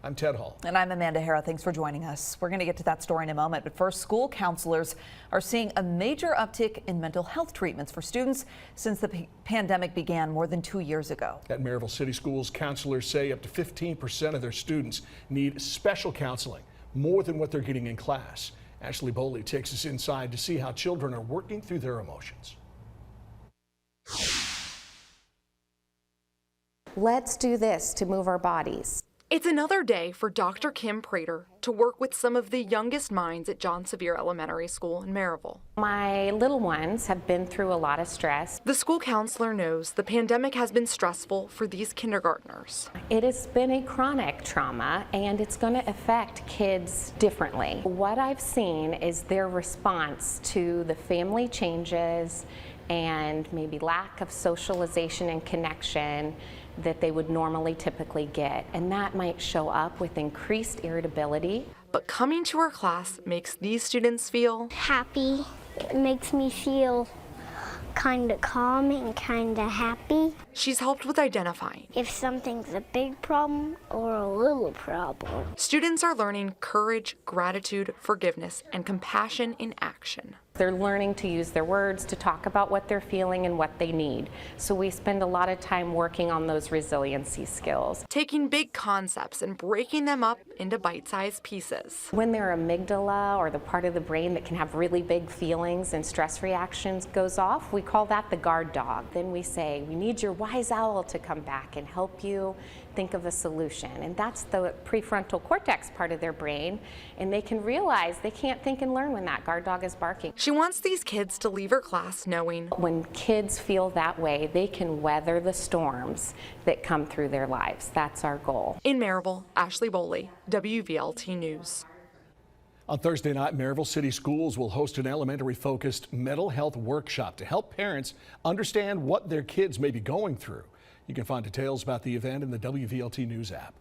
I'm Ted Hall. And I'm Amanda Hara. Thanks for joining us. We're going to get to that story in a moment. But first, school counselors are seeing a major uptick in mental health treatments for students since the pandemic began more than 2 years ago. At Maryville City Schools, counselors say up to 15% of their students need special counseling, more than what they're getting in class. Ashley Boley takes us inside to see how children are working through their emotions. Let's do this to move our bodies. It's another day for Dr. Kim Prater to work with some of the youngest minds at John Sevier Elementary School in Maryville. My little ones have been through a lot of stress. The school counselor knows the pandemic has been stressful for these kindergartners. It has been a chronic trauma, and it's going to affect kids differently. What I've seen is their response to the family changes and maybe lack of socialization and connection that they would normally typically get, and that might show up with increased irritability. But coming to her class makes these students feel happy. It makes me feel kind of calm and kind of happy. She's helped with identifying if something's a big problem or a little problem. Students are learning courage, gratitude, forgiveness, and compassion in action. They're learning to use their words to talk about what they're feeling and what they need. So we spend a lot of time working on those resiliency skills. Taking big concepts and breaking them up into bite-sized pieces. When their amygdala, or the part of the brain that can have really big feelings and stress reactions, goes off, we call that the guard dog. Then we say, we need your wise owl to come back and help you think of a solution. And that's the prefrontal cortex part of their brain. And they can realize they can't think and learn when that guard dog is barking. She wants these kids to leave her class knowing when kids feel that way, they can weather the storms that come through their lives. That's our goal. In Maryville, Ashley Boley, WVLT News. On Thursday night, Maryville City Schools will host an elementary-focused mental health workshop to help parents understand what their kids may be going through. You can find details about the event in the WVLT News app.